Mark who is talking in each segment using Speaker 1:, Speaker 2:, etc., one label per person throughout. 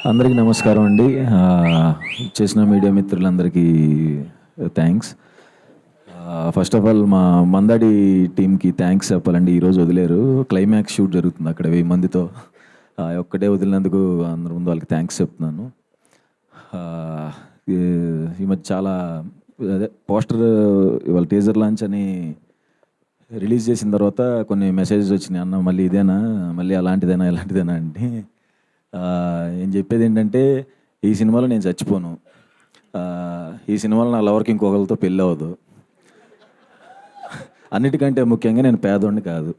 Speaker 1: అందరికీ నమస్కారం అండి. చేసిన మీడియా మిత్రులందరికీ థ్యాంక్స్. ఫస్ట్ ఆఫ్ ఆల్ మా మందాడి టీంకి థ్యాంక్స్ చెప్పాలండి. ఈరోజు వదిలేరు, క్లైమాక్స్ షూట్ జరుగుతుంది అక్కడ 1000 మందితో. ఒక్కటే వదిలినందుకు అందరి ముందు వాళ్ళకి థ్యాంక్స్ చెప్తున్నాను. ఈ మధ్య చాలా అదే పోస్టర్ ఇవాళ టీజర్ లాంచ్ అని రిలీజ్ చేసిన తర్వాత కొన్ని మెసేజెస్ వచ్చినాయి, అన్న మళ్ళీ ఇదేనా, మళ్ళీ అలాంటిదేనా ఇలాంటిదేనా అంటే నేను చెప్పేది ఏంటంటే, ఈ సినిమాలో నేను చచ్చిపోను, ఈ సినిమాలో నా లవర్కి ఇంకొకరితో పెళ్ళి అవ్వదు, అన్నిటికంటే ముఖ్యంగా నేను పేదోడిని కాదు.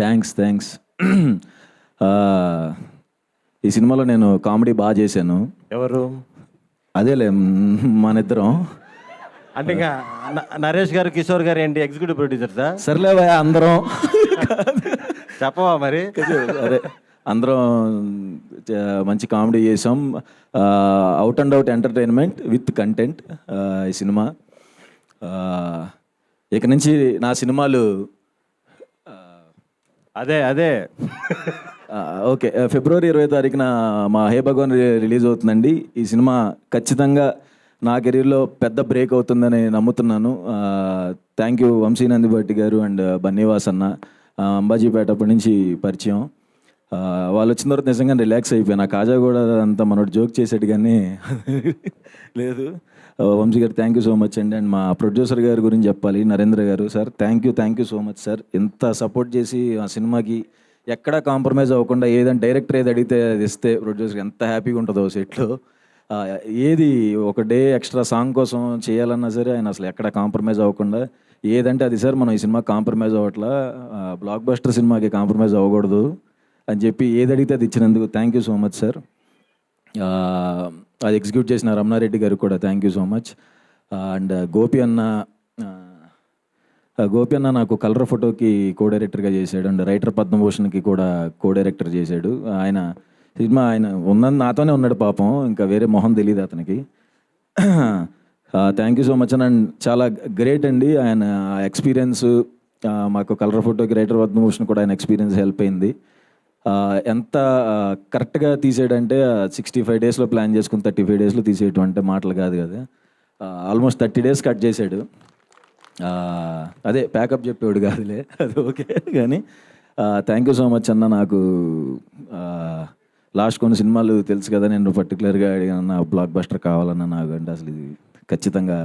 Speaker 1: థ్యాంక్స్. ఈ సినిమాలో నేను కామెడీ బాగా చేశాను.
Speaker 2: ఎవరు?
Speaker 1: అదేలే మన ఇద్దరం.
Speaker 2: అంటే ఇంకా నరేష్ గారు, కిషోర్ గారు ఏంటి ఎగ్జిక్యూటివ్ ప్రొడ్యూసర్సా?
Speaker 1: సర్లేవా అందరం
Speaker 2: చెప్పవా మరి?
Speaker 1: అదే అందరం మంచి కామెడీ చేసాం. Out and out entertainment with content ఈ సినిమా. ఇక నుంచి నా సినిమాలు
Speaker 2: అదే
Speaker 1: ఓకే, ఫిబ్రవరి 20వ తారీఖున మా హే భగవాన్ రిలీజ్ అవుతుందండి. ఈ సినిమా ఖచ్చితంగా నా కెరీర్లో పెద్ద బ్రేక్ అవుతుందని నమ్ముతున్నాను. థ్యాంక్ యూ వంశీ నందిబట్టి గారు అండ్ బన్నీవాస్ అన్న. అంబాజీపేట అప్పటి నుంచి పరిచయం. వాళ్ళు వచ్చిన తర్వాత నిజంగా రిలాక్స్ అయిపోయాను. కాజా కూడా అంతా మనోడు జోక్ చేసాడు కానీ లేదు. వంశీ గారు థ్యాంక్ యూ సో మచ్ అండి. అండ్ మా ప్రొడ్యూసర్ గారి గురించి చెప్పాలి, నరేంద్ర గారు. Sir thank you so much sir. ఎంత సపోర్ట్ చేసి ఆ సినిమాకి ఎక్కడా కాంప్రమైజ్ అవ్వకుండా ఏదైనా డైరెక్టర్ ఏది అడిగితే అది ఇస్తే ప్రొడ్యూసర్ ఎంత హ్యాపీగా ఉంటుందో సెట్లో. ఏది ఒక డే ఎక్స్ట్రా సాంగ్ కోసం చేయాలన్నా సరే ఆయన అసలు ఎక్కడ కాంప్రమైజ్ అవ్వకుండా ఏదంటే అది సార్ మనం ఈ సినిమా కాంప్రమైజ్ అవ్వట్లా, బ్లాక్ బస్టర్ సినిమాకి కాంప్రమైజ్ అవ్వకూడదు అని చెప్పి ఏది అడిగితే అది ఇచ్చినందుకు thank you so much sir. అది ఎగ్జిక్యూట్ చేసిన రమణారెడ్డి గారికి కూడా thank you so much. And Gopi అన్న నాకు కలర్ ఫోటోకి కో డైరెక్టర్గా చేశాడు అండ్ రైటర్ పద్మభూషణ్కి కూడా కో డైరెక్టర్ చేశాడు. ఆయన సినిమా ఆయన ఉన్నది నాతోనే ఉన్నాడు పాపం, ఇంకా వేరే మొహం తెలియదు అతనికి. Thank you so much and చాలా గ్రేట్ అండి ఆయన ఎక్స్పీరియన్స్. మాకు కలర్ ఫోటోకి రైటర్ పద్మభూషణ్ కూడా ఆయన ఎక్స్పీరియన్స్ హెల్ప్ అయింది. ఎంత కరెక్ట్గా తీసేయడంటే 65 డేస్లో ప్లాన్ చేసుకుని 35 డేస్లో తీసేయటం అంటే మాటలు కాదు కదా. ఆల్మోస్ట్ 30 డేస్ కట్ చేశాడు. అదే ప్యాకప్ చెప్పేవాడు కాదులే, అది ఓకే కానీ థ్యాంక్ యూ సో మచ్ అన్న. నాకు లాస్ట్ కొన్ని సినిమాలు తెలుసు కదా, నేను పర్టికులర్గా అడిగిన బ్లాక్ బస్టర్ కావాలన్నా నాకు అంటే అసలు ఇది ఖచ్చితంగా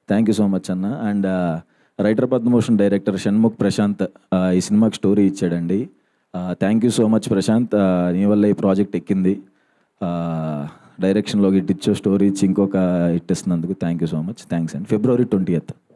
Speaker 1: థ్యాంక్ యూ సో మచ్ అన్న. And writer Padmabhushan director Shanmukh Prashanth ఈ సినిమాకి స్టోరీ ఇచ్చాడండి. Thank you so much Prashanth, నీ వల్ల ఈ ప్రాజెక్ట్ ఎక్కింది. డైరెక్షన్లో హిట్ ఇచ్చో, స్టోరీ ఇచ్చి ఇంకొక హిట్ ఇస్తున్నందుకు thank you so much. Thanks అండి. February 20th.